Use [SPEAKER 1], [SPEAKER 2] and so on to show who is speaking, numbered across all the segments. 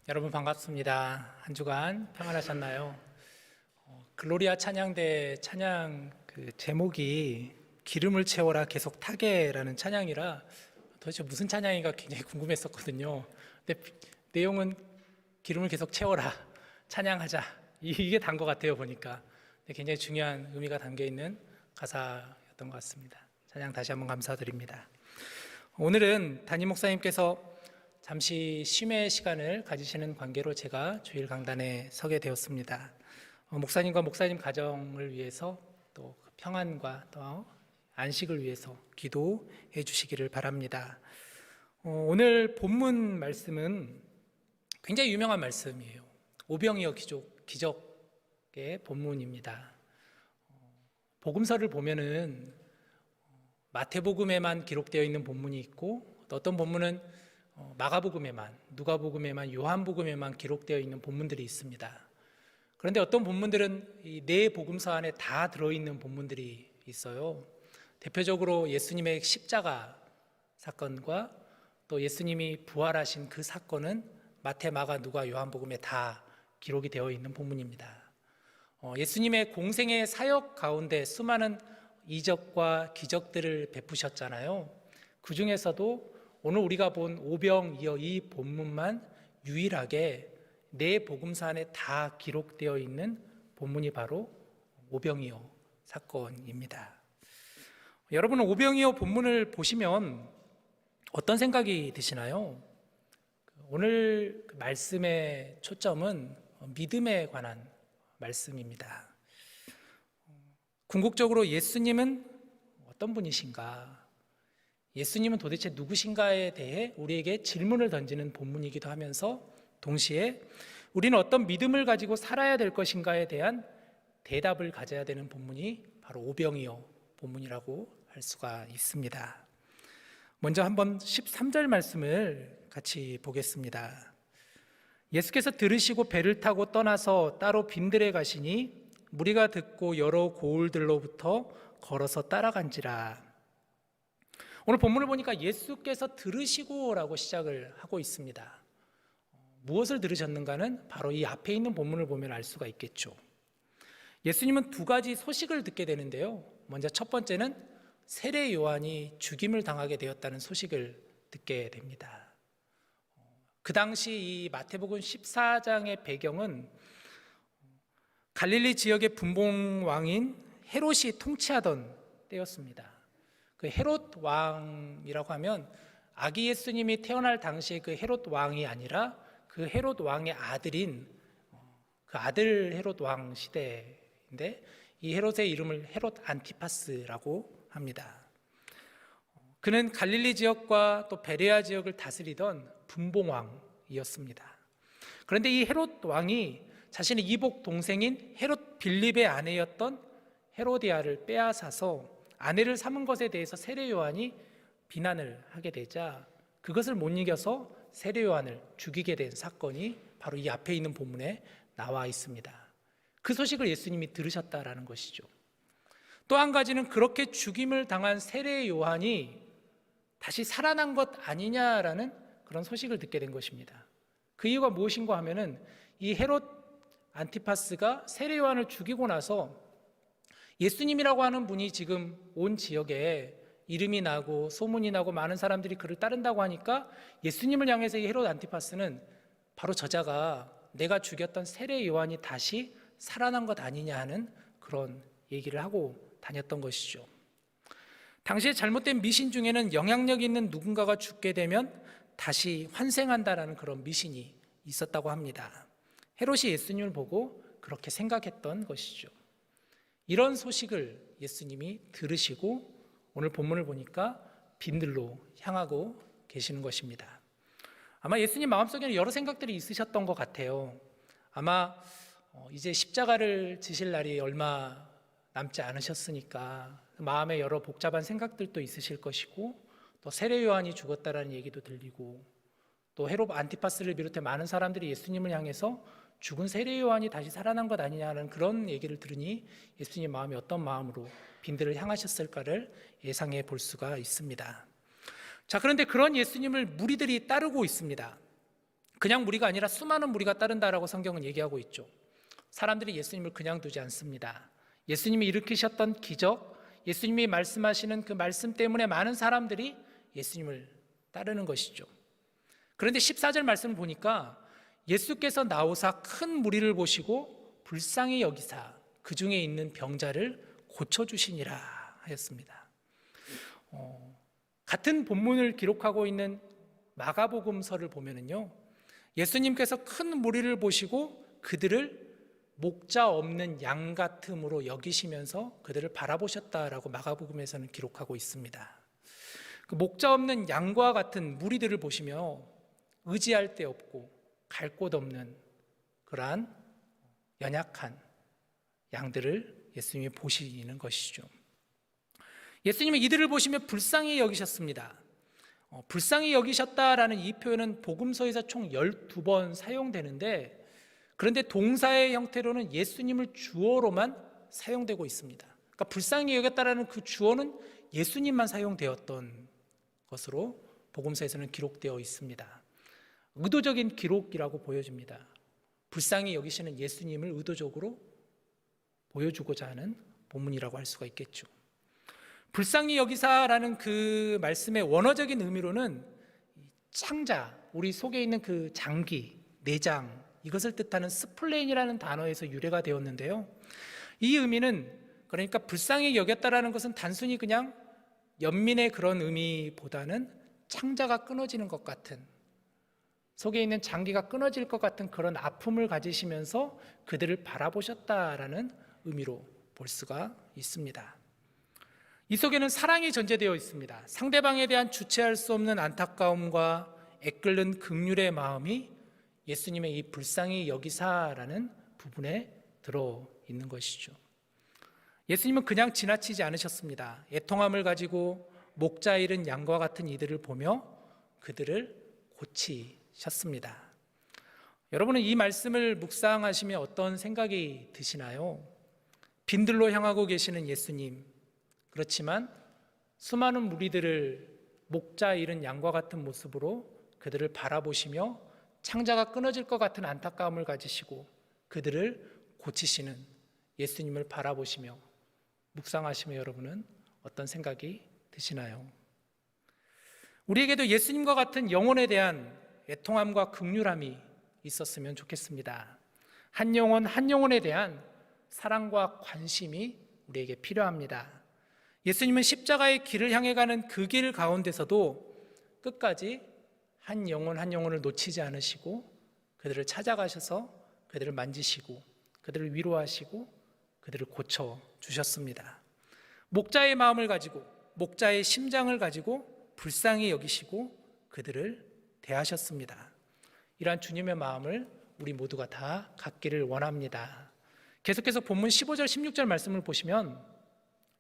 [SPEAKER 1] 여러분 반갑습니다. 한 주간 평안하셨나요? 글로리아 찬양대 찬양 제목이 기름을 채워라 계속 타게라는 찬양이라 도대체 무슨 찬양인가 굉장히 궁금했었거든요. 근데 내용은 기름을 계속 채워라, 찬양하자, 이게 단 것 같아요 보니까. 굉장히 중요한 의미가 담겨 있는 가사였던 것 같습니다. 찬양 다시 한번 감사드립니다. 오늘은 담임 목사님께서 잠시 쉼의 시간을 가지시는 관계로 제가 주일 강단에 서게 되었습니다. 목사님과 목사님 가정을 위해서 또 평안과 또 안식을 위해서 기도해 주시기를 바랍니다. 오늘 본문 말씀은 굉장히 유명한 말씀이에요. 오병이어 기적의 본문입니다. 복음서를 보면은 마태복음에만 기록되어 있는 본문이 있고, 또 어떤 본문은 마가복음에만, 누가복음에만, 요한복음에만 기록되어 있는 본문들이 있습니다. 그런데 어떤 본문들은 이 네 복음서 안에 다 들어있는 본문들이 있어요. 대표적으로 예수님의 십자가 사건과 또 예수님이 부활하신 그 사건은 마태, 마가, 누가, 요한복음에 다 기록이 되어 있는 본문입니다. 예수님의 공생의 사역 가운데 수많은 이적과 기적들을 베푸셨잖아요. 그 중에서도 오늘 우리가 본 오병이어 이 본문만 유일하게 네 복음서 안에 다 기록되어 있는 본문이 바로 오병이어 사건입니다. 여러분은 오병이어 본문을 보시면 어떤 생각이 드시나요? 오늘 말씀의 초점은 믿음에 관한 말씀입니다. 궁극적으로 예수님은 어떤 분이신가? 예수님은 도대체 누구신가에 대해 우리에게 질문을 던지는 본문이기도 하면서 동시에 우리는 어떤 믿음을 가지고 살아야 될 것인가에 대한 대답을 가져야 되는 본문이 바로 오병이어 본문이라고 할 수가 있습니다. 먼저 한번 13절 말씀을 같이 보겠습니다. 예수께서 들으시고 배를 타고 떠나서 따로 빈들에 가시니 무리가 듣고 여러 고을들로부터 걸어서 따라간지라. 오늘 본문을 보니까 예수께서 들으시고라고 시작을 하고 있습니다. 무엇을 들으셨는가는 바로 이 앞에 있는 본문을 보면 알 수가 있겠죠. 예수님은 두 가지 소식을 듣게 되는데요. 먼저 첫 번째는 세례 요한이 죽임을 당하게 되었다는 소식을 듣게 됩니다. 그 당시 이 마태복음 14장의 배경은 갈릴리 지역의 분봉왕인 헤롯이 통치하던 때였습니다. 그 헤롯 왕이라고 하면 아기 예수님이 태어날 당시에 그 헤롯 왕이 아니라 그 헤롯 왕의 아들인 그 아들 헤롯 왕 시대인데, 이 헤롯의 이름을 헤롯 안티파스라고 합니다. 그는 갈릴리 지역과 또 베레아 지역을 다스리던 분봉왕이었습니다. 그런데 이 헤롯 왕이 자신의 이복 동생인 헤롯 빌립의 아내였던 헤로디아를 빼앗아서 아내를 삼은 것에 대해서 세례 요한이 비난을 하게 되자 그것을 못 이겨서 세례 요한을 죽이게 된 사건이 바로 이 앞에 있는 본문에 나와 있습니다. 그 소식을 예수님이 들으셨다라는 것이죠. 또 한 가지는 그렇게 죽임을 당한 세례 요한이 다시 살아난 것 아니냐라는 그런 소식을 듣게 된 것입니다. 그 이유가 무엇인가 하면은 이 헤롯 안티파스가 세례 요한을 죽이고 나서 예수님이라고 하는 분이 지금 온 지역에 이름이 나고 소문이 나고 많은 사람들이 그를 따른다고 하니까 예수님을 향해서 이 헤롯 안티파스는 바로 저자가 내가 죽였던 세례 요한이 다시 살아난 것 아니냐 하는 그런 얘기를 하고 다녔던 것이죠. 당시에 잘못된 미신 중에는 영향력 있는 누군가가 죽게 되면 다시 환생한다라는 그런 미신이 있었다고 합니다. 헤롯이 예수님을 보고 그렇게 생각했던 것이죠. 이런 소식을 예수님이 들으시고 오늘 본문을 보니까 빈들로 향하고 계시는 것입니다. 아마 예수님 마음속에는 여러 생각들이 있으셨던 것 같아요. 아마 이제 십자가를 지실 날이 얼마 남지 않으셨으니까 마음에 여러 복잡한 생각들도 있으실 것이고, 또 세례 요한이 죽었다라는 얘기도 들리고, 또 헤롯 안티파스를 비롯해 많은 사람들이 예수님을 향해서 죽은 세례 요한이 다시 살아난 것 아니냐는 그런 얘기를 들으니 예수님 마음이 어떤 마음으로 빈들을 향하셨을까를 예상해 볼 수가 있습니다. 자, 그런데 그런 예수님을 무리들이 따르고 있습니다. 그냥 무리가 아니라 수많은 무리가 따른다라고 성경은 얘기하고 있죠. 사람들이 예수님을 그냥 두지 않습니다. 예수님이 일으키셨던 기적, 예수님이 말씀하시는 그 말씀 때문에 많은 사람들이 예수님을 따르는 것이죠. 그런데 14절 말씀을 보니까 예수께서 나오사 큰 무리를 보시고 불쌍히 여기사 그 중에 있는 병자를 고쳐주시니라 하였습니다. 같은 본문을 기록하고 있는 마가복음서를 보면은요, 예수님께서 큰 무리를 보시고 그들을 목자 없는 양 같음으로 여기시면서 그들을 바라보셨다라고 마가복음에서는 기록하고 있습니다. 그 목자 없는 양과 같은 무리들을 보시며 의지할 데 없고 갈 곳 없는 그러한 연약한 양들을 예수님이 보시는 것이죠. 예수님은 이들을 보시며 불쌍히 여기셨습니다. 불쌍히 여기셨다라는 이 표현은 복음서에서 총 12번 사용되는데, 그런데 동사의 형태로는 예수님을 주어로만 사용되고 있습니다. 그러니까 불쌍히 여겼다라는 그 주어는 예수님만 사용되었던 것으로 복음서에서는 기록되어 있습니다. 의도적인 기록이라고 보여집니다. 불쌍히 여기시는 예수님을 의도적으로 보여주고자 하는 본문이라고 할 수가 있겠죠. 불쌍히 여기사라는 그 말씀의 원어적인 의미로는 창자, 우리 속에 있는 그 장기, 내장, 이것을 뜻하는 스플레인이라는 단어에서 유래가 되었는데요, 이 의미는, 그러니까 불쌍히 여겼다라는 것은 단순히 그냥 연민의 그런 의미보다는 창자가 끊어지는 것 같은, 속에 있는 장기가 끊어질 것 같은 그런 아픔을 가지시면서 그들을 바라보셨다라는 의미로 볼 수가 있습니다. 이 속에는 사랑이 전제되어 있습니다. 상대방에 대한 주체할 수 없는 안타까움과 애끓는 긍휼의 마음이 예수님의 이 불쌍히 여기사라는 부분에 들어 있는 것이죠. 예수님은 그냥 지나치지 않으셨습니다. 애통함을 가지고 목자 잃은 양과 같은 이들을 보며 그들을 고치셨습니다. 여러분은 이 말씀을 묵상하시며 어떤 생각이 드시나요? 빈들로 향하고 계시는 예수님, 그렇지만 수많은 무리들을 목자 잃은 양과 같은 모습으로 그들을 바라보시며 창자가 끊어질 것 같은 안타까움을 가지시고 그들을 고치시는 예수님을 바라보시며 묵상하시며 여러분은 어떤 생각이 드시나요? 우리에게도 예수님과 같은 영혼에 대한 애통함과 긍휼함이 있었으면 좋겠습니다. 한 영혼 한 영혼에 대한 사랑과 관심이 우리에게 필요합니다. 예수님은 십자가의 길을 향해 가는 그 길 가운데서도 끝까지 한 영혼 한 영혼을 놓치지 않으시고 그들을 찾아가셔서 그들을 만지시고 그들을 위로하시고 그들을 고쳐주셨습니다. 목자의 마음을 가지고 목자의 심장을 가지고 불쌍히 여기시고 그들을 대하셨습니다. 이러한 주님의 마음을 우리 모두가 다 갖기를 원합니다. 계속해서 본문 15절 16절 말씀을 보시면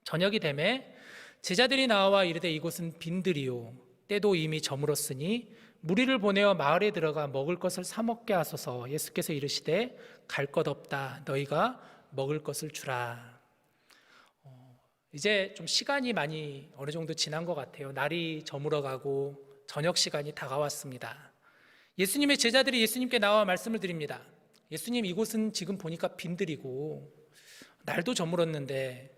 [SPEAKER 1] 저녁이 되매 제자들이 나와 이르되 이곳은 빈들이요 때도 이미 저물었으니 무리를 보내어 마을에 들어가 먹을 것을 사 먹게 하소서. 예수께서 이르시되 갈 것 없다 너희가 먹을 것을 주라. 이제 좀 시간이 많이 어느 정도 지난 것 같아요. 날이 저물어가고 저녁 시간이 다가왔습니다. 예수님의 제자들이 예수님께 나와 말씀을 드립니다. 예수님, 이곳은 지금 보니까 빈들이고 날도 저물었는데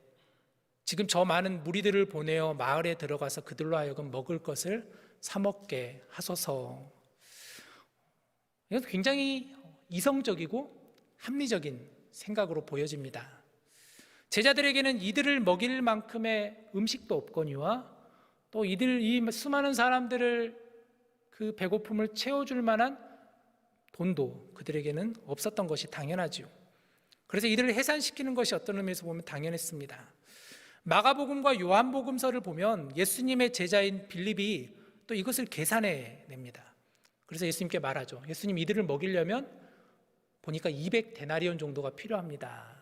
[SPEAKER 1] 지금 저 많은 무리들을 보내어 마을에 들어가서 그들로 하여금 먹을 것을 사 먹게 하소서. 이건 굉장히 이성적이고 합리적인 생각으로 보여집니다. 제자들에게는 이들을 먹일 만큼의 음식도 없거니와 또 이 수많은 사람들을 그 배고픔을 채워줄 만한 돈도 그들에게는 없었던 것이 당연하지요. 그래서 이들을 해산시키는 것이 어떤 의미에서 보면 당연했습니다. 마가복음과 요한복음서를 보면 예수님의 제자인 빌립이 또 이것을 계산해 냅니다. 그래서 예수님께 말하죠. 예수님, 이들을 먹이려면 보니까 200데나리온 정도가 필요합니다.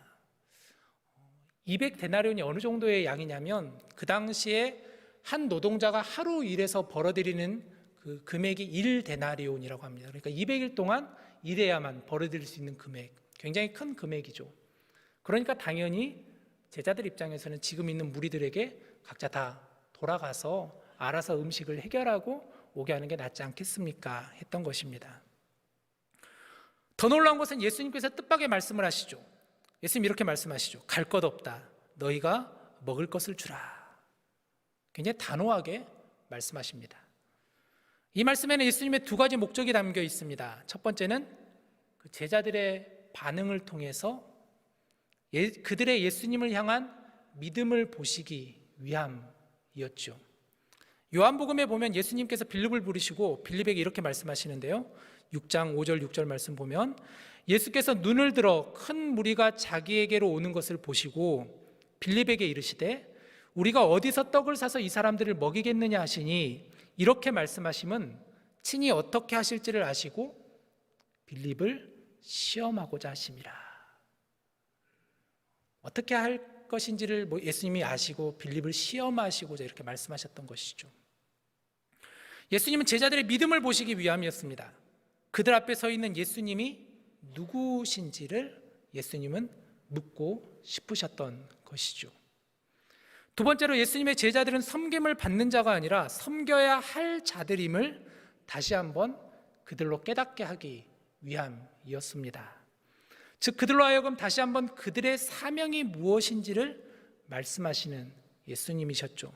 [SPEAKER 1] 200데나리온이 어느 정도의 양이냐면 그 당시에 한 노동자가 하루 일해서 벌어들이는 그 금액이 1데나리온이라고 합니다. 그러니까 200일 동안 일해야만 벌어들일 수 있는 금액, 굉장히 큰 금액이죠. 그러니까 당연히 제자들 입장에서는 지금 있는 무리들에게 각자 다 돌아가서 알아서 음식을 해결하고 오게 하는 게 낫지 않겠습니까? 했던 것입니다. 더 놀라운 것은 예수님께서 뜻밖의 말씀을 하시죠. 예수님 이렇게 말씀하시죠. 갈 것 없다. 너희가 먹을 것을 주라. 굉장히 단호하게 말씀하십니다. 이 말씀에는 예수님의 두 가지 목적이 담겨 있습니다. 첫 번째는 그 제자들의 반응을 통해서 그들의 예수님을 향한 믿음을 보시기 위함이었죠. 요한복음에 보면 예수님께서 빌립을 부르시고 빌립에게 이렇게 말씀하시는데요. 6장 5절 6절 말씀 보면 예수께서 눈을 들어 큰 무리가 자기에게로 오는 것을 보시고 빌립에게 이르시되 우리가 어디서 떡을 사서 이 사람들을 먹이겠느냐 하시니 이렇게 말씀하심은 친히 어떻게 하실지를 아시고 빌립을 시험하고자 하심이라. 어떻게 할 것인지를 예수님이 아시고 빌립을 시험하시고자 이렇게 말씀하셨던 것이죠. 예수님은 제자들의 믿음을 보시기 위함이었습니다. 그들 앞에 서 있는 예수님이 누구신지를 예수님은 묻고 싶으셨던 것이죠. 두 번째로 예수님의 제자들은 섬김을 받는 자가 아니라 섬겨야 할 자들임을 다시 한번 그들로 깨닫게 하기 위함이었습니다. 즉 그들로 하여금 다시 한번 그들의 사명이 무엇인지를 말씀하시는 예수님이셨죠.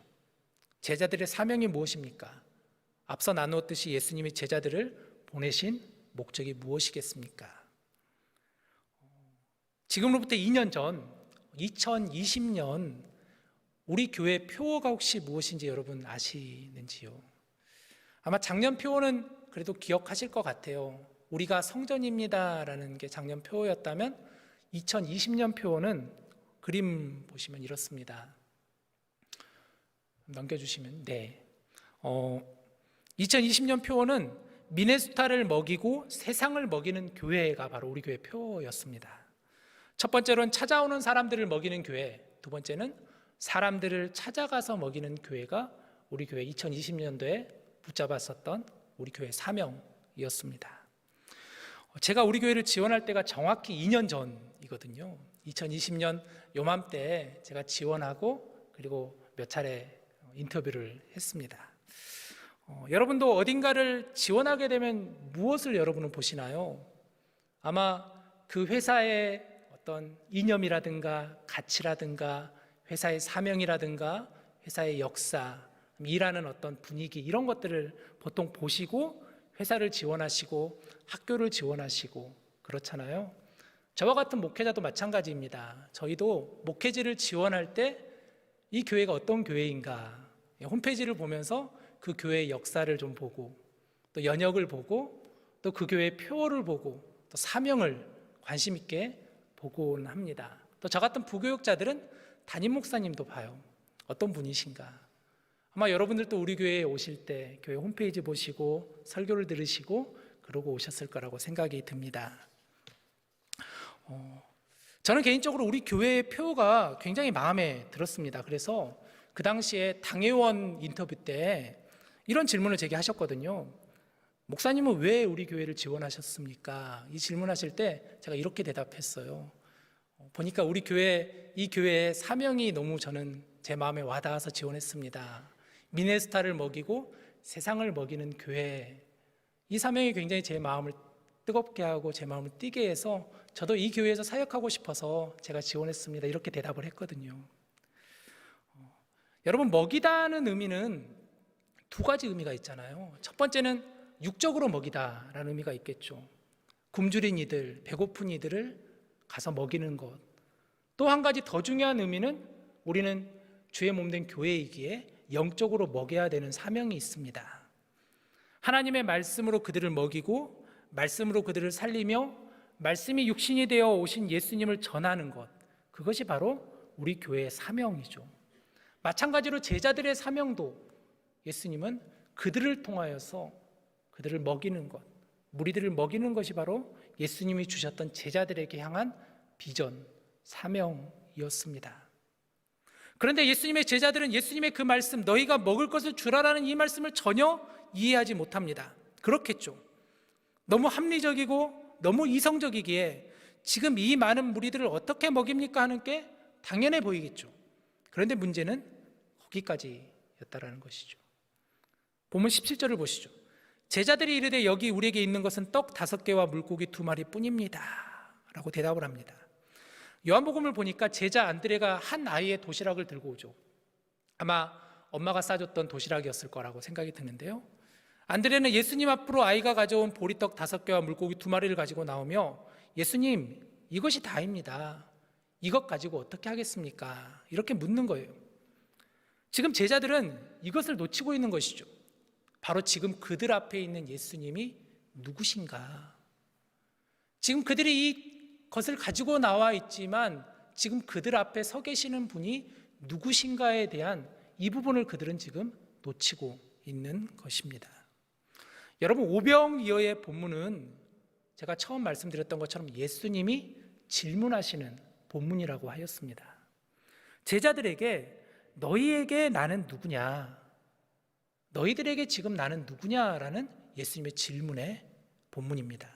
[SPEAKER 1] 제자들의 사명이 무엇입니까? 앞서 나누었듯이 예수님이 제자들을 보내신 목적이 무엇이겠습니까? 지금으로부터 2년 전 2020년 우리 교회 표어가 혹시 무엇인지 여러분 아시는지요? 아마 작년 표어는 그래도 기억하실 것 같아요. 우리가 성전입니다라는 게 작년 표어였다면 2020년 표어는 그림 보시면 이렇습니다. 넘겨주시면 네. 2020년 표어는 미네소타를 먹이고 세상을 먹이는 교회가 바로 우리 교회 표어였습니다. 첫 번째로는 찾아오는 사람들을 먹이는 교회, 두 번째는 사람들을 찾아가서 먹이는 교회가 우리 교회 2020년도에 붙잡았었던 우리 교회 사명이었습니다. 제가 우리 교회를 지원할 때가 정확히 2년 전이거든요. 2020년 요맘때 제가 지원하고 그리고 몇 차례 인터뷰를 했습니다. 여러분도 어딘가를 지원하게 되면 무엇을 여러분은 보시나요? 아마 그 회사의 어떤 이념이라든가 가치라든가 회사의 사명이라든가 회사의 역사, 일하는 어떤 분위기 이런 것들을 보통 보시고 회사를 지원하시고 학교를 지원하시고 그렇잖아요. 저와 같은 목회자도 마찬가지입니다. 저희도 목회지를 지원할 때 이 교회가 어떤 교회인가 홈페이지를 보면서 그 교회의 역사를 좀 보고 또 연역을 보고 또 그 교회의 표어를 보고 또 사명을 관심 있게 보곤 합니다. 또 저 같은 부교육자들은 담임 목사님도 봐요. 어떤 분이신가. 아마 여러분들도 우리 교회에 오실 때 교회 홈페이지 보시고 설교를 들으시고 그러고 오셨을 거라고 생각이 듭니다. 저는 개인적으로 우리 교회의 표가 굉장히 마음에 들었습니다. 그래서 그 당시에 당회원 인터뷰 때 이런 질문을 제게 하셨거든요. 목사님은 왜 우리 교회를 지원하셨습니까? 이 질문하실 때 제가 이렇게 대답했어요. 보니까 우리 교회, 이 교회의 사명이 너무 저는 제 마음에 와닿아서 지원했습니다. 미네스타를 먹이고 세상을 먹이는 교회, 이 사명이 굉장히 제 마음을 뜨겁게 하고 제 마음을 뛰게 해서 저도 이 교회에서 사역하고 싶어서 제가 지원했습니다. 이렇게 대답을 했거든요. 여러분, 먹이다는 의미는 두 가지 의미가 있잖아요. 첫 번째는 육적으로 먹이다라는 의미가 있겠죠. 굶주린 이들, 배고픈 이들을 가서 먹이는 것. 또 한 가지 더 중요한 의미는 우리는 주의 몸된 교회이기에 영적으로 먹여야 되는 사명이 있습니다. 하나님의 말씀으로 그들을 먹이고 말씀으로 그들을 살리며 말씀이 육신이 되어 오신 예수님을 전하는 것, 그것이 바로 우리 교회의 사명이죠. 마찬가지로 제자들의 사명도 예수님은 그들을 통하여서 그들을 먹이는 것, 무리들을 먹이는 것이 바로 예수님이 주셨던 제자들에게 향한 비전, 사명이었습니다. 그런데 예수님의 제자들은 예수님의 그 말씀, 너희가 먹을 것을 주라라는 이 말씀을 전혀 이해하지 못합니다. 그렇겠죠. 너무 합리적이고 너무 이성적이기에 지금 이 많은 무리들을 어떻게 먹입니까 하는 게 당연해 보이겠죠. 그런데 문제는 거기까지였다라는 것이죠. 본문 17절을 보시죠. 제자들이 이르되 여기 우리에게 있는 것은 떡 5개와 물고기 2마리 뿐입니다 라고 대답을 합니다. 요한복음을 보니까 제자 안드레가 한 아이의 도시락을 들고 오죠. 아마 엄마가 싸줬던 도시락이었을 거라고 생각이 드는데요, 안드레는 예수님 앞으로 아이가 가져온 보리떡 5개와 물고기 2마리를 가지고 나오며 예수님, 이것이 다입니다. 이것 가지고 어떻게 하겠습니까? 이렇게 묻는 거예요. 지금 제자들은 이것을 놓치고 있는 것이죠. 바로 지금 그들 앞에 있는 예수님이 누구신가? 지금 그들이 이것을 가지고 나와 있지만 지금 그들 앞에 서 계시는 분이 누구신가에 대한 이 부분을 그들은 지금 놓치고 있는 것입니다. 여러분, 오병이어의 본문은 제가 처음 말씀드렸던 것처럼 예수님이 질문하시는 본문이라고 하였습니다. 제자들에게 너희에게 나는 누구냐? 너희들에게 지금 나는 누구냐라는 예수님의 질문의 본문입니다.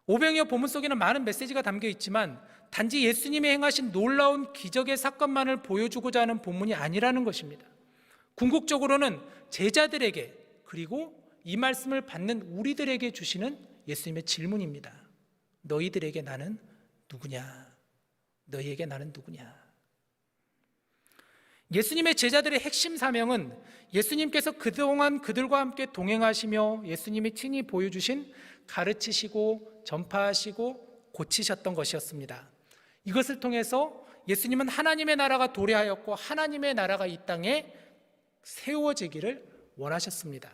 [SPEAKER 1] 오병이어 본문 속에는 많은 메시지가 담겨 있지만 단지 예수님이 행하신 놀라운 기적의 사건만을 보여주고자 하는 본문이 아니라는 것입니다. 궁극적으로는 제자들에게 그리고 이 말씀을 받는 우리들에게 주시는 예수님의 질문입니다. 너희들에게 나는 누구냐? 너희에게 나는 누구냐? 예수님의 제자들의 핵심 사명은 예수님께서 그동안 그들과 함께 동행하시며 예수님이 친히 보여주신 가르치시고 전파하시고 고치셨던 것이었습니다. 이것을 통해서 예수님은 하나님의 나라가 도래하였고 하나님의 나라가 이 땅에 세워지기를 원하셨습니다.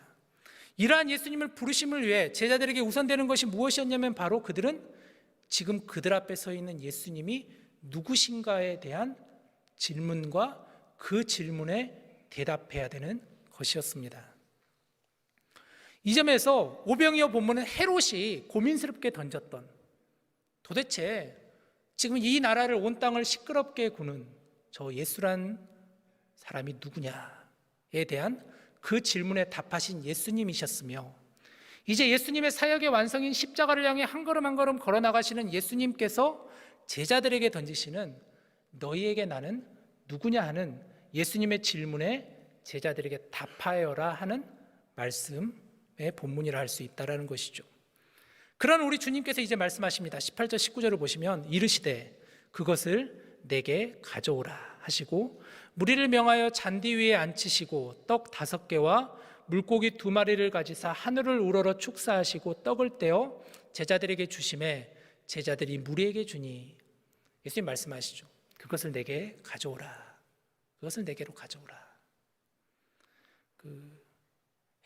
[SPEAKER 1] 이러한 예수님을 부르심을 위해 제자들에게 우선되는 것이 무엇이었냐면 바로 그들은 지금 그들 앞에 서 있는 예수님이 누구신가에 대한 질문과 그 질문에 대답해야 되는 것이었습니다. 이 점에서 오병이어 본문은 헤롯이 고민스럽게 던졌던, 도대체 지금 이 나라를 온 땅을 시끄럽게 구는 저 예수란 사람이 누구냐에 대한 그 질문에 답하신 예수님이셨으며, 이제 예수님의 사역의 완성인 십자가를 향해 한 걸음 한 걸음 걸어 나가시는 예수님께서 제자들에게 던지시는 너희에게 나는 누구냐 하는 예수님의 질문에 제자들에게 답하여라 하는 말씀의 본문이라 할 수 있다는 것이죠. 그런 우리 주님께서 이제 말씀하십니다. 18절 19절을 보시면 이르시되 그것을 내게 가져오라 하시고 무리를 명하여 잔디 위에 앉히시고 떡 5개와 물고기 2마리를 가지사 하늘을 우러러 축사하시고 떡을 떼어 제자들에게 주시매 제자들이 무리에게 주니, 예수님 말씀하시죠. 그것을 내게 가져오라. 그것을 내게로 가져오라.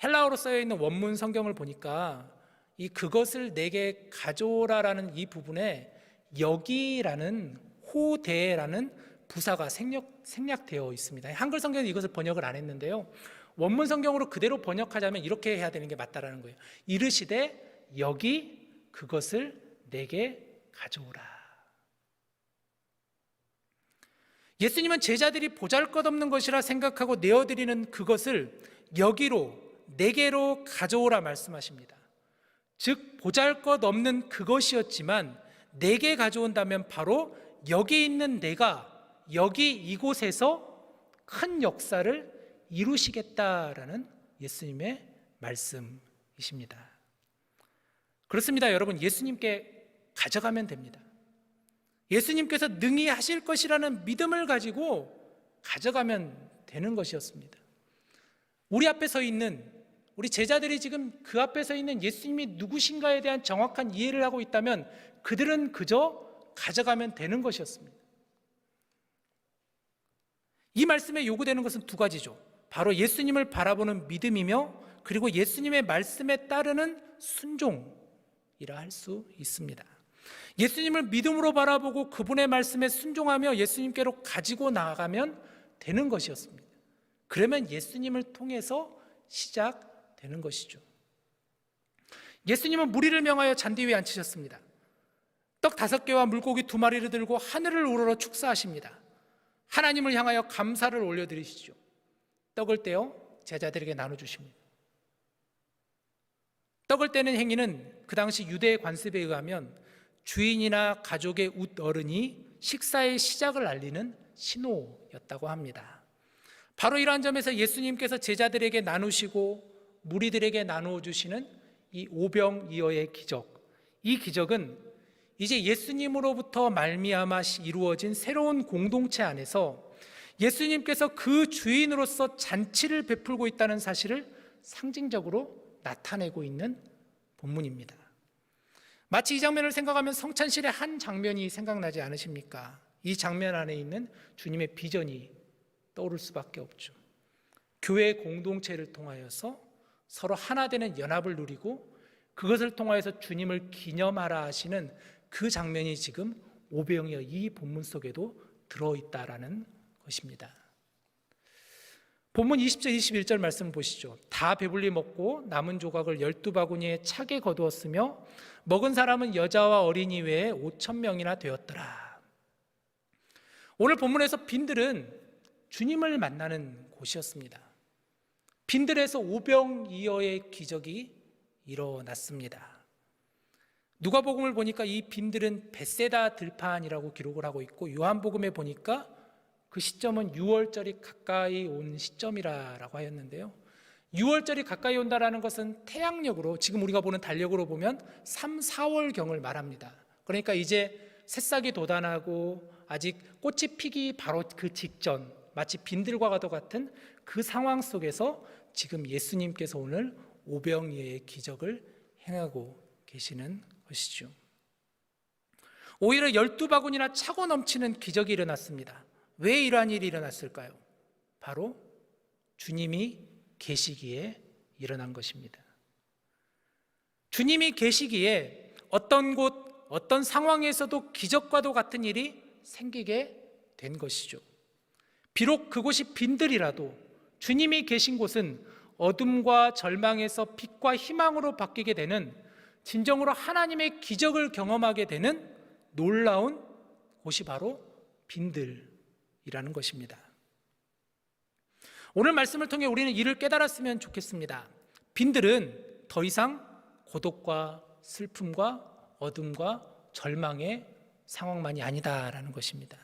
[SPEAKER 1] 헬라어로 쓰여 있는 원문 성경을 보니까 이 그것을 내게 가져오라라는 이 부분에 여기라는 호대라는 부사가 생략되어 있습니다. 한글 성경은 이것을 번역을 안 했는데요, 원문 성경으로 그대로 번역하자면 이렇게 해야 되는 게 맞다라는 거예요. 이르시되 여기 그것을 내게 가져오라. 예수님은 제자들이 보잘것없는 것이라 생각하고 내어드리는 그것을 여기로, 내게로 가져오라 말씀하십니다. 즉 보잘것없는 그것이었지만 내게 가져온다면 바로 여기 있는 내가 여기 이곳에서 큰 역사를 이루시겠다라는 예수님의 말씀이십니다. 그렇습니다. 여러분, 예수님께 가져가면 됩니다. 예수님께서 능히 하실 것이라는 믿음을 가지고 가져가면 되는 것이었습니다. 우리 앞에 서 있는 우리 제자들이 지금 그 앞에 서 있는 예수님이 누구신가에 대한 정확한 이해를 하고 있다면 그들은 그저 가져가면 되는 것이었습니다. 이 말씀에 요구되는 것은 2가지죠. 바로 예수님을 바라보는 믿음이며 그리고 예수님의 말씀에 따르는 순종이라 할 수 있습니다. 예수님을 믿음으로 바라보고 그분의 말씀에 순종하며 예수님께로 가지고 나아가면 되는 것이었습니다. 그러면 예수님을 통해서 시작되는 것이죠. 예수님은 무리를 명하여 잔디 위에 앉히셨습니다. 떡 5개와 물고기 2마리를 들고 하늘을 우러러 축사하십니다. 하나님을 향하여 감사를 올려드리시죠. 떡을 떼어 제자들에게 나눠주십니다. 떡을 떼는 행위는 그 당시 유대의 관습에 의하면 주인이나 가족의 웃어른이 식사의 시작을 알리는 신호였다고 합니다. 바로 이러한 점에서 예수님께서 제자들에게 나누시고 무리들에게 나누어 주시는 이 오병이어의 기적, 이 기적은 이제 예수님으로부터 말미암아 이루어진 새로운 공동체 안에서 예수님께서 그 주인으로서 잔치를 베풀고 있다는 사실을 상징적으로 나타내고 있는 본문입니다. 마치 이 장면을 생각하면 성찬실의 한 장면이 생각나지 않으십니까? 이 장면 안에 있는 주님의 비전이 떠오를 수밖에 없죠. 교회 공동체를 통하여서 서로 하나 되는 연합을 누리고 그것을 통하여서 주님을 기념하라 하시는 그 장면이 지금 오병이어 이 본문 속에도 들어있다라는 것입니다. 본문 20절 21절 말씀 보시죠. 다 배불리 먹고 남은 조각을 12바구니에 차게 거두었으며 먹은 사람은 여자와 어린이 외에 5,000명이나 되었더라. 오늘 본문에서 빈들은 주님을 만나는 곳이었습니다. 빈들에서 오병이어의 기적이 일어났습니다. 누가복음을 보니까 이 빈들은 벳세다 들판이라고 기록을 하고 있고, 요한복음에 보니까 그 시점은 6월절이 가까이 온 시점이라고 하였는데요, 6월절이 가까이 온다라는 것은 태양력으로, 지금 우리가 보는 달력으로 보면 3, 4월경을 말합니다. 그러니까 이제 새싹이 돋아나고 아직 꽃이 피기 바로 그 직전, 마치 빈들과 같은 그 상황 속에서 지금 예수님께서 오늘 오병이어의 기적을 행하고 계시는 것이죠. 오히려 12바구니나 차고 넘치는 기적이 일어났습니다. 왜 이러한 일이 일어났을까요? 바로 주님이 계시기에 일어난 것입니다. 주님이 계시기에 어떤 곳, 어떤 상황에서도 기적과도 같은 일이 생기게 된 것이죠. 비록 그곳이 빈들이라도 주님이 계신 곳은 어둠과 절망에서 빛과 희망으로 바뀌게 되는, 진정으로 하나님의 기적을 경험하게 되는 놀라운 곳이 바로 빈들이라는 것입니다. 오늘 말씀을 통해 우리는 이를 깨달았으면 좋겠습니다. 빈들은 더 이상 고독과 슬픔과 어둠과 절망의 상황만이 아니다라는 것입니다.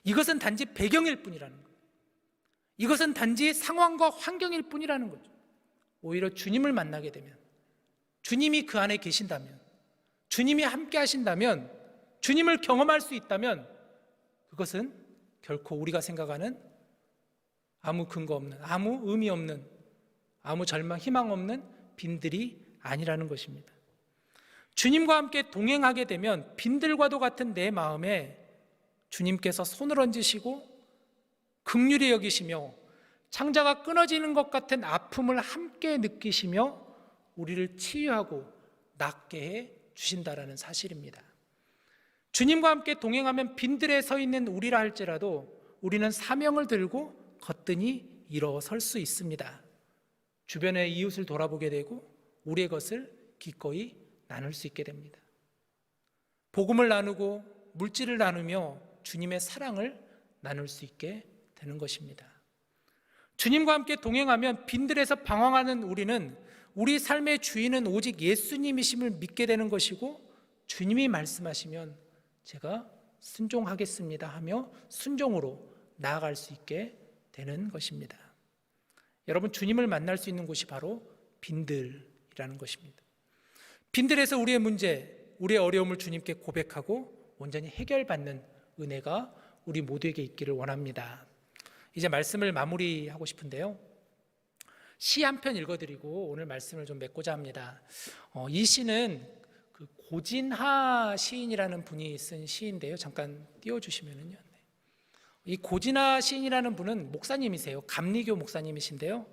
[SPEAKER 1] 이것은 단지 배경일 뿐이라는 것, 이것은 단지 상황과 환경일 뿐이라는 거죠. 오히려 주님을 만나게 되면, 주님이 그 안에 계신다면, 주님이 함께 하신다면, 주님을 경험할 수 있다면, 그것은 결코 우리가 생각하는 아무 근거 없는, 아무 의미 없는, 아무 절망, 희망 없는 빈들이 아니라는 것입니다. 주님과 함께 동행하게 되면 빈들과도 같은 내 마음에 주님께서 손을 얹으시고 긍휼히 여기시며 창자가 끊어지는 것 같은 아픔을 함께 느끼시며 우리를 치유하고 낫게 해 주신다라는 사실입니다. 주님과 함께 동행하면 빈들에 서 있는 우리라 할지라도 우리는 사명을 들고 거뜬히 일어설 수 있습니다. 주변의 이웃을 돌아보게 되고 우리의 것을 기꺼이 나눌 수 있게 됩니다. 복음을 나누고 물질을 나누며 주님의 사랑을 나눌 수 있게 되는 것입니다. 주님과 함께 동행하면 빈들에서 방황하는 우리는 우리 삶의 주인은 오직 예수님이심을 믿게 되는 것이고, 주님이 말씀하시면 제가 순종하겠습니다 하며 순종으로 나아갈 수 있게 되는 것입니다. 여러분, 주님을 만날 수 있는 곳이 바로 빈들이라는 것입니다. 빈들에서 우리의 문제, 우리의 어려움을 주님께 고백하고 온전히 해결받는 은혜가 우리 모두에게 있기를 원합니다. 이제 말씀을 마무리하고 싶은데요, 시 한 편 읽어드리고 오늘 말씀을 좀 맺고자 합니다. 이 시는 그 고진하 시인이라는 분이 쓴 시인데요, 잠깐 띄워주시면은요. 이 고진하 시인이라는 분은 목사님이세요. 감리교 목사님이신데요,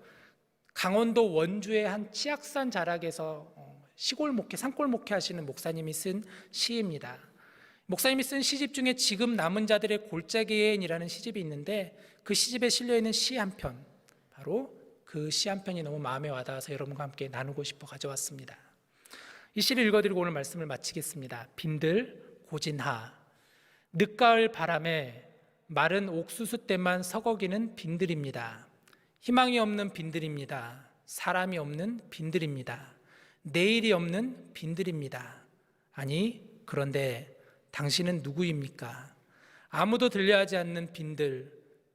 [SPEAKER 1] 강원도 원주의 한 치악산 자락에서 시골 목회, 산골 목회 하시는 목사님이 쓴 시입니다. 목사님이 쓴 시집 중에 지금 남은 자들의 골짜기엔이라는 시집이 있는데, 그 시집에 실려있는 시 한 편, 바로 그 시 한 편이 너무 마음에 와닿아서 여러분과 함께 나누고 싶어 가져왔습니다. 이 시를 읽어드리고 오늘 말씀을 마치겠습니다. 빈들 고진하. 늦가을 바람에 마른 옥수수 떼만 서거기는 빈들입니다. 희망이 없는 빈들입니다. 사람이 없는 빈들입니다. 내일이 없는 빈들입니다. 아니, 그런데 당신은 누구입니까? 아무도 들려하지 않는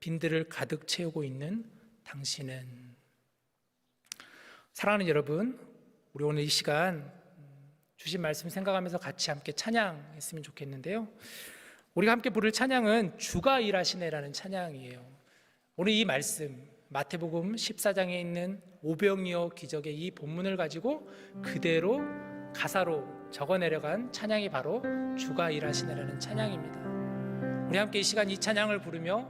[SPEAKER 1] 빈들을 가득 채우고 있는 당신은. 사랑하는 여러분, 우리 오늘 이 시간 주신 말씀 생각하면서 같이 함께 찬양했으면 좋겠는데요. 우리가 함께 부를 찬양은 주가 일하시네라는 찬양이에요. 오늘 이 말씀 마태복음 14장에 있는 오병이어 기적의 이 본문을 가지고 그대로 가사로 적어 내려간 찬양이 바로 주가 일하시네라는 찬양입니다. 우리 함께 이 시간 이 찬양을 부르며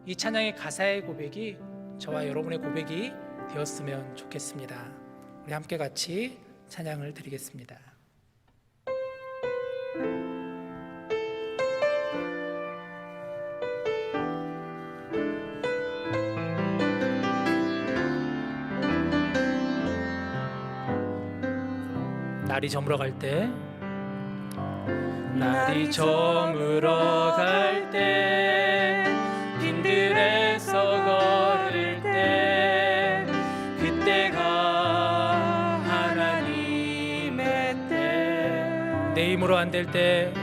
[SPEAKER 1] 이 찬양의 가사의 고백이 저와 여러분의 고백이 되었으면 좋겠습니다. 우리 함께 같이 찬양을 드리겠습니다. 날이 저물어 갈 때, 날이 저물어 갈 때, 빈들에서 걸을 때, 그때가 하나님의 때. 내 힘으로 안 될 때,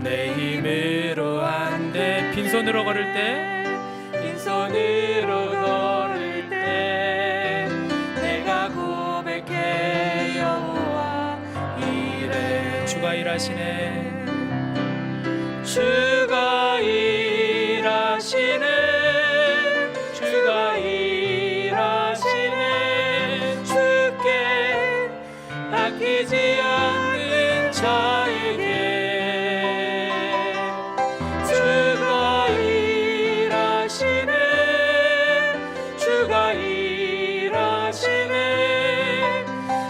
[SPEAKER 1] 내 힘으로 안 돼. 빈손으로 걸을 때, 빈손으로 걸을 때, 내가 고백해 여호와 이래. 주가 일하시네. 주가 일하시네. 주가 일하시네. 주께 아끼지 않는 자에게 주가 일하시네. 주가 일하시네.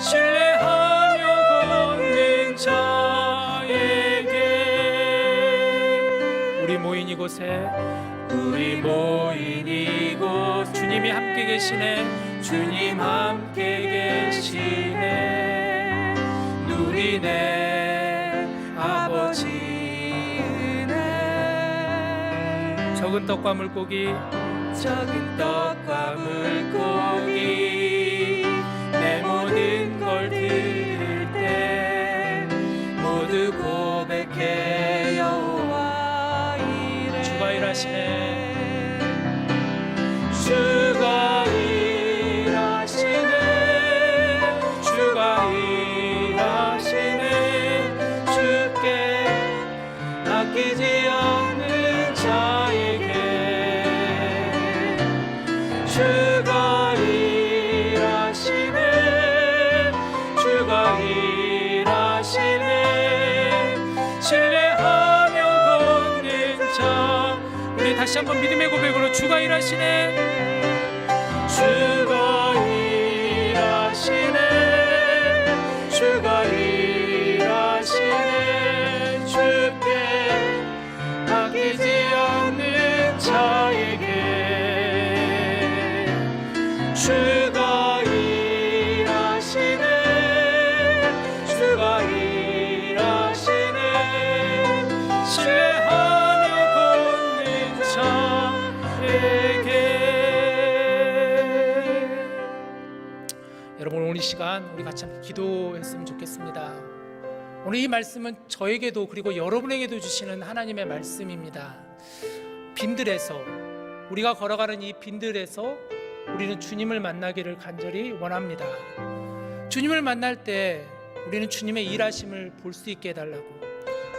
[SPEAKER 1] 신뢰하며 걷는 자에게. 우리 모인 이곳에, 우리 모인 이곳, 주님이 함께 계시네. 주님 함께 계시네. 누리네 아버지 은혜. 적은 떡과 물고기, 적은 떡과 물고기, 내 모든 걸 들을 때 모두 고백해 여호와 이래. 주가 일하시네. 주가 일하시네. 주가 일하시네. 주께 아끼지 않는 자에게 주가 일하시네. 주가 일하시네. 신뢰하며 걷는 자. 우리 다시 한번 믿음의 고백으로 주가 일하시네. 주가 일하시네. 주가 일하시네. 주께 아끼지 않는 자에게 주가 일하시네. 주가 일하시네. 신뢰하며 걷는 자에게. 여러분, 오늘 이 시간 우리 같이 함께 기도했으면 좋겠습니다. 오늘 이 말씀은 저에게도 그리고 여러분에게도 주시는 하나님의 말씀입니다. 빈들에서, 우리가 걸어가는 이 빈들에서 우리는 주님을 만나기를 간절히 원합니다. 주님을 만날 때 우리는 주님의 일하심을 볼 수 있게 해달라고,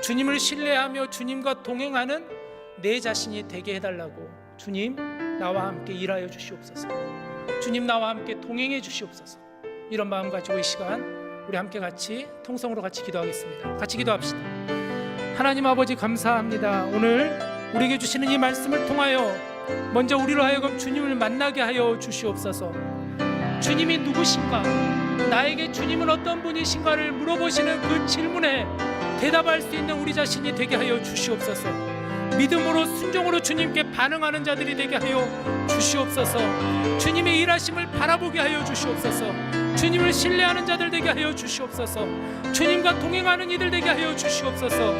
[SPEAKER 1] 주님을 신뢰하며 주님과 동행하는 내 자신이 되게 해달라고. 주님, 나와 함께 일하여 주시옵소서. 주님, 나와 함께 동행해 주시옵소서. 이런 마음 가지고 이 시간 우리 함께 같이 통성으로 같이 기도하겠습니다. 같이 기도합시다. 하나님 아버지, 감사합니다. 오늘 우리에게 주시는 이 말씀을 통하여 먼저 우리로 하여금 주님을 만나게 하여 주시옵소서. 주님이 누구신가, 나에게 주님은 어떤 분이신가를 물어보시는 그 질문에 대답할 수 있는 우리 자신이 되게 하여 주시옵소서. 믿음으로 순종으로 주님께 반응하는 자들이 되게 하여 주시옵소서. 주님의 일하심을 바라보게 하여 주시옵소서. 주님을 신뢰하는 자들 되게 하여 주시옵소서. 주님과 동행하는 이들 되게 하여 주시옵소서.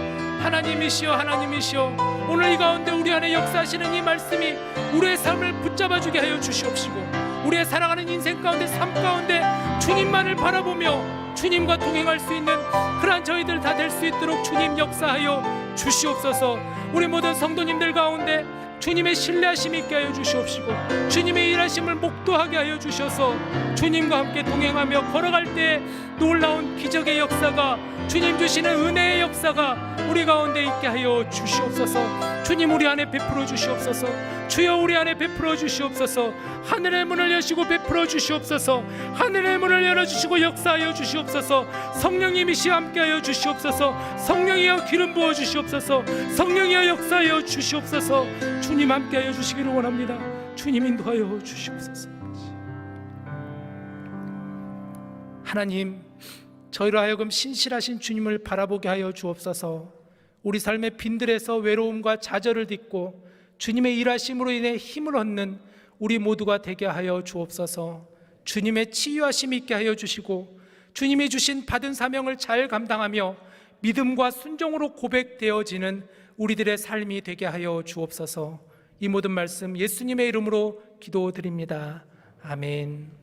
[SPEAKER 1] 하나님이시여, 하나님이시여, 오늘 이 가운데 우리 안에 역사하시는 이 말씀이 우리의 삶을 붙잡아주게 하여 주시옵시고, 우리의 살아가는 인생 가운데, 삶 가운데 주님만을 바라보며 주님과 동행할 수 있는 그러한 저희들 다 될 수 있도록 주님 역사하여 주시옵소서. 우리 모든 성도님들 가운데 주님의 신뢰하심 있게 하여 주시옵시고 주님의 일하심을 목도하게 하여 주셔서 주님과 함께 동행하며 걸어갈 때 놀라운 기적의 역사가, 주님 주시는 은혜의 역사가 우리 가운데 있게 하여 주시옵소서. 주님 우리 안에 베풀어 주시옵소서. 주여 우리 안에 베풀어 주시옵소서. 하늘의 문을 여시고 베풀어 주시옵소서. 하늘의 문을 열어주시고 역사하여 주시옵소서. 성령님이시 함께하여 주시옵소서. 성령이여 기름 부어 주시옵소서. 성령이여 역사하여 주시옵소서. 주님 함께하여 주시기를 원합니다. 주님 인도하여 주시옵소서. 하나님, 저희로 하여금 신실하신 주님을 바라보게 하여 주옵소서. 우리 삶의 빈들에서 외로움과 좌절을 딛고 주님의 일하심으로 인해 힘을 얻는 우리 모두가 되게 하여 주옵소서. 주님의 치유하심 있게 하여 주시고 주님이 주신 받은 사명을 잘 감당하며 믿음과 순종으로 고백되어지는 우리들의 삶이 되게 하여 주옵소서. 이 모든 말씀 예수님의 이름으로 기도드립니다. 아멘.